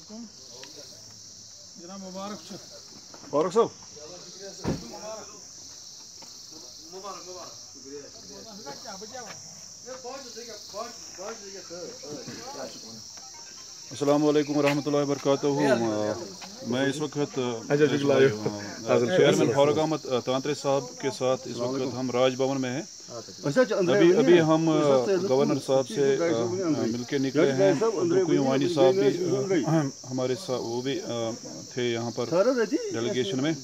अलैकुम जनाब मुबारक फारूक साहब अस्सलाम वालेकुम रहमतुल्लाहि व बरकातहू। मैं इस वक्त चेयरमैन फारूक अहमद तांत्रे साहब के साथ इस वक्त हम राज भवन में हैं। अभी हम गवर्नर साहब से मिलके निकले हैं। अब्दुल वानी साहब भी हमारे साथ वो भी थे यहाँ पर डेलीगेशन में,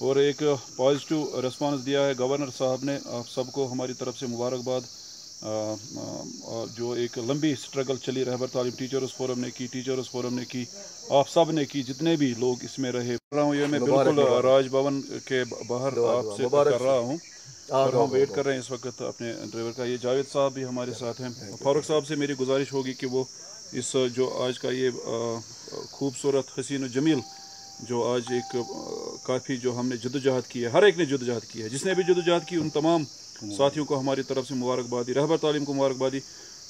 और एक पॉजिटिव रिस्पांस दिया है गवर्नर साहब ने। आप सबको हमारी तरफ से मुबारकबाद। जो एक लंबी स्ट्रगल चली रहबर तालीम टीचर्स फोरम ने की, टीचर्स फोरम ने की, आप सब ने की, जितने भी लोग इसमें रहे। ये मैं बिल्कुल राज भवन के बाहर आपसे कर रहा हूँ और हम वेट कर रहे हैं इस वक्त अपने ड्राइवर का। ये जावेद साहब भी हमारे साथ हैं। फारूक साहब से मेरी गुजारिश होगी कि वो इस जो आज का ये खूबसूरत हसीन जमील जो आज एक काफ़ी जो हमने जद्दोजहद की है, हर एक ने जद्दोजहद की है, जिसने भी जद्दोजहद की उन तमाम साथियों को हमारी तरफ से मुबारकबादी, रहबर तालीम को मुबारकबादी।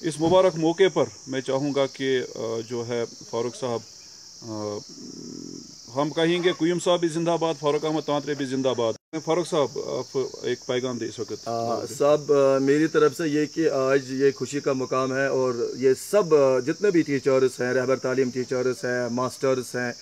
इस मुबारक मौके पर मैं चाहूँगा कि जो है फारूक साहब, हम कहेंगे कुयम साहब भी जिंदाबाद, फारूक अहमद तांत्रे भी जिंदाबाद। फारूक साहब आप एक पैगाम दे इस वक्त। साहब मेरी तरफ से ये कि आज ये खुशी का मुकाम है और ये सब जितने भी टीचर्स हैं, रहबर तालीम टीचर्स हैं, मास्टर्स हैं,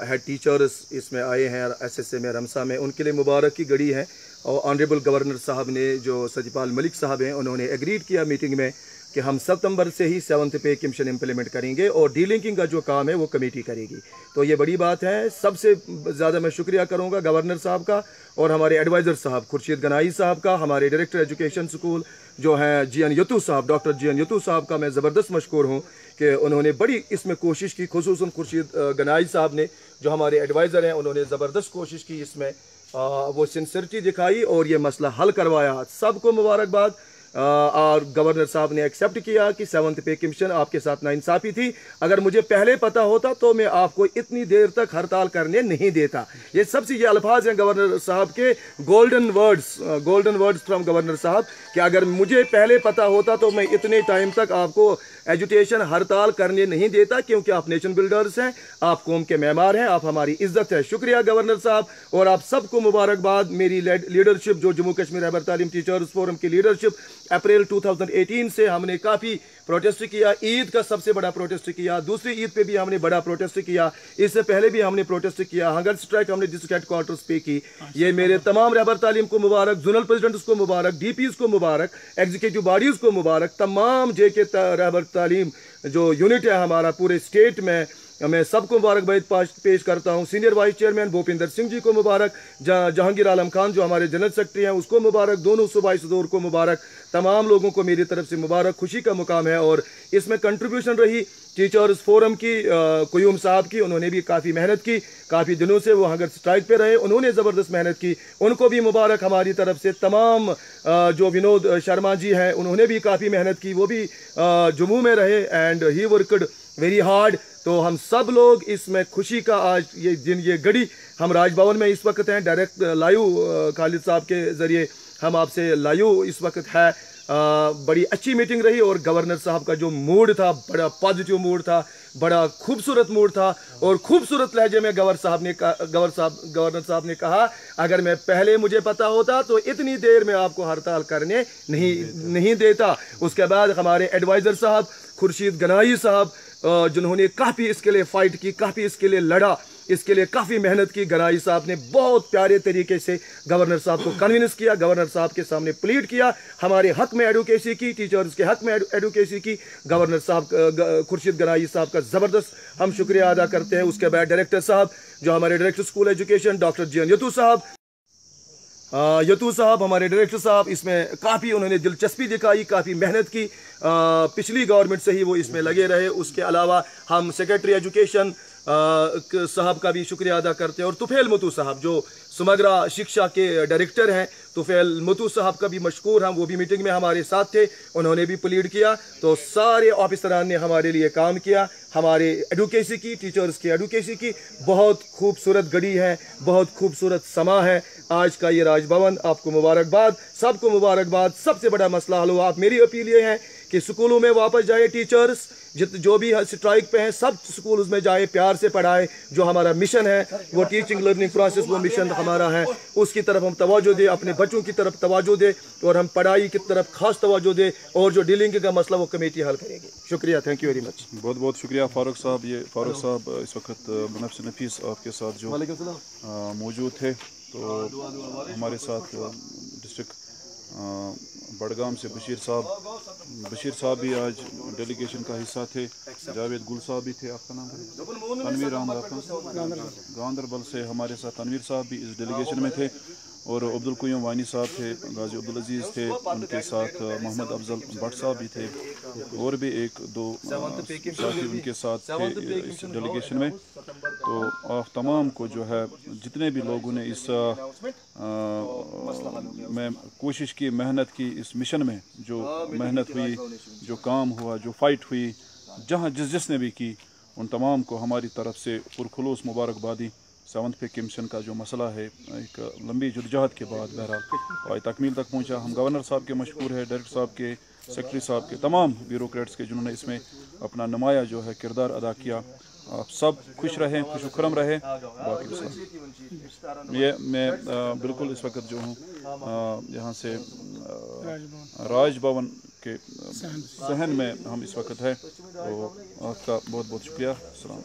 हेड टीचर्स इसमें आए हैं SSA में, रमसा में, उनके लिए मुबारक की घड़ी है। और ऑनरेबल गवर्नर साहब ने, जो सत्यपाल मलिक साहब हैं, उन्होंने एग्रीड किया मीटिंग में कि हम सितंबर से ही 7th पे कमीशन इम्प्लीमेंट करेंगे और डीलिंकिंग का जो काम है वो कमेटी करेगी। तो ये बड़ी बात है। सबसे ज़्यादा मैं शुक्रिया करूंगा गवर्नर साहब का और हमारे एडवाइज़र साहब खुर्शीद गनाई साहब का, हमारे डायरेक्टर एजुकेशन स्कूल जो हैं GN यतू साहब, डॉक्टर GN यतू साहब का मैं ज़बरदस्त मशकूर हूँ कि उन्होंने बड़ी इसमें कोशिश की। खुसूसन खुर्शीद गनाई साहब ने, जो हमारे एडवाइज़र हैं, उन्होंने ज़बरदस्त कोशिश की, इसमें वो सिंसियरिटी दिखाई और ये मसला हल करवाया। सबको मुबारकबाद। और गवर्नर साहब ने एक्सेप्ट किया कि 7th पे कमीशन आपके साथ नाइंसाफ़ी थी। अगर मुझे पहले पता होता तो मैं आपको इतनी देर तक हड़ताल करने नहीं देता। ये सबसे ये अल्फाज हैं गवर्नर साहब के, गोल्डन वर्ड्स फ्रॉम गवर्नर साहब, कि अगर मुझे पहले पता होता तो मैं इतने टाइम तक आपको एजुटेशन हड़ताल करने नहीं देता, क्योंकि आप नेशन बिल्डर्स हैं, आप कौम के मेहमान हैं, आप हमारी इज्जत है। शुक्रिया गवर्नर साहब और आप सबको मुबारकबाद। मेरी लीडरशिप, जो जम्मू कश्मीर रहबर तालीम टीचर्स फोरम की लीडरशिप, अप्रैल 2018 से हमने काफ़ी प्रोटेस्ट किया। ईद का सबसे बड़ा प्रोटेस्ट किया, दूसरी ईद पे भी हमने बड़ा प्रोटेस्ट किया, इससे पहले भी हमने प्रोटेस्ट किया, हंगर स्ट्राइक हमने डिस्ट्रिक्ट हेडक्वार्टर्स पे की। ये मेरे तमाम रहबर तालीम को मुबारक, जोनल प्रेसिडेंट्स को मुबारक, DPs को मुबारक, एग्जीक्यूटिव बॉडीज़ को मुबारक, तमाम JK रहबर तालीम जो यूनिट है हमारा पूरे स्टेट में, मैं सबको मुबारकबाद पेश करता हूँ। Senior vice chairman Bhupinder Singh ji को मुबारक, जहांगीर आलम खान जो हमारे जनरल सेक्रेटरी हैं उसको मुबारक, दोनों सूबाई सदूर को मुबारक, तमाम लोगों को मेरी तरफ से मुबारक। खुशी का मुकाम है। और इसमें कंट्रीब्यूशन रही टीचर्स फोरम की, कुयूम साहब की, उन्होंने भी काफ़ी मेहनत की, काफ़ी दिनों से वो हंगर स्ट्राइक पे रहे, उन्होंने ज़बरदस्त मेहनत की, उनको भी मुबारक हमारी तरफ से। तमाम जो विनोद शर्मा जी हैं, उन्होंने भी काफ़ी मेहनत की, वो भी जम्मू में रहे and he worked very hard. तो हम सब लोग इसमें खुशी का आज ये दिन, ये घड़ी, हम राजभवन में इस वक्त हैं, डायरेक्ट लाइव खालिद साहब के ज़रिए हम आपसे लाइव इस वक्त है। बड़ी अच्छी मीटिंग रही और गवर्नर साहब का जो मूड था, बड़ा पॉजिटिव मूड था, बड़ा खूबसूरत मूड था। और खूबसूरत लहजे में गवर्नर साहब ने कहा, अगर मैं पहले मुझे पता होता तो इतनी देर में आपको हड़ताल करने नहीं देता। उसके बाद हमारे एडवाइज़र साहब खुर्शीद गनाई साहब, जिन्होंने काफ़ी इसके लिए फ़ाइट की, काफ़ी इसके लिए लड़ा, इसके लिए काफ़ी मेहनत की, गनाई साहब ने बहुत प्यारे तरीके से गवर्नर साहब को कन्विंस किया, गवर्नर साहब के सामने प्लीड किया, हमारे हक में एडवोकेसी की, टीचर्स के हक में एडवोकेसी की। गवर्नर साहब खुर्शीद गनाई साहब का ज़बरदस्त हम शुक्रिया अदा करते हैं। उसके बाद डायरेक्टर साहब, जो हमारे director school education doctor GN यतू साहब, हमारे डायरेक्टर साहब, इसमें काफ़ी उन्होंने दिलचस्पी दिखाई, काफ़ी मेहनत की, पिछली गवर्नमेंट से ही वो इसमें लगे रहे। उसके अलावा हम सेक्रेटरी एजुकेशन साहब का भी शुक्रिया अदा करते हैं। और तुफेल मतू साहब जो समग्र शिक्षा के डायरेक्टर हैं, तुफेल मतू साहब का भी मशकूर हम, वो भी मीटिंग में हमारे साथ थे, उन्होंने भी प्लीड किया। तो सारे ऑफिसरान ने हमारे लिए काम किया। हमारे एडुकेसी की, टीचर्स की एडुकेसी की बहुत खूबसूरत घड़ी है, बहुत खूबसूरत समा है आज का ये राजभवन। आपको मुबारकबाद, सबको मुबारकबाद। सबसे बड़ा मसला हल हुआ। आप मेरी अपील ये है कि स्कूलों में वापस जाए टीचर्स, जो भी स्ट्राइक पे हैं सब स्कूल में जाए, प्यार से पढ़ाए। जो हमारा मिशन है वो टीचिंग लर्निंग प्रोसेस, वो मिशन हमारा है, उसकी तरफ हम तवज्जो दें, अपने बच्चों की तरफ तवज्जो दें और हम पढ़ाई की तरफ खास तवज्जो दें, और जो डीलिंग का मसला वो कमेटी हल करेगी। शुक्रिया, थैंक यू वेरी मच। बहुत बहुत शुक्रिया फारूक साहब। ये फारूक साहब इस वक्त मुनफ्फिस नफीस आपके साथ जो मौजूद थे, तो हमारे साथ डिस्ट्रिक्ट बड़गाम से बशीर साहब भी आज डेलीगेशन का हिस्सा थे। जावेद गुल साहब भी थे। आपका नाम तनवीर अहमद, गांधरबल से हमारे साथ तनवीर साहब भी इस डेलीगेशन में थे, और अब्दुल कुय्यूम वानी साहब थे, गाजी अब्दुल अजीज़ थे, उनके साथ मोहम्मद अफजल भट्ट साहब भी थे, और भी एक दो साथी उनके साथ थे इस डेलीगेशन में। तो आप तमाम को जो है, जितने भी लोगों ने इस में कोशिश की, मेहनत की, इस मिशन में जो मेहनत हुई, जो काम हुआ, जो फाइट हुई, जहाँ जिसने भी की, उन तमाम को हमारी तरफ से पुरखुलूस मुबारकबादी। 7th पे कमीशन का जो मसला है, एक लंबी जदोजहद के बाद बहरहाल आज तकमील तक पहुँचा। हम गवर्नर साहब के मशकूर है, डायरेक्टर साहब के, सेक्रेटरी साहब के, तमाम ब्यूरोक्रेट्स के, जिन्होंने इसमें अपना नुमाया जो है किरदार अदा किया। आप सब खुश रहें, खुशखुरम रहें। बाकी ये मैं बिल्कुल इस वक्त जो हूँ यहाँ से राजभवन के सहन में हम इस वक्त है, तो आपका बहुत बहुत शुक्रिया। अस्सलाम।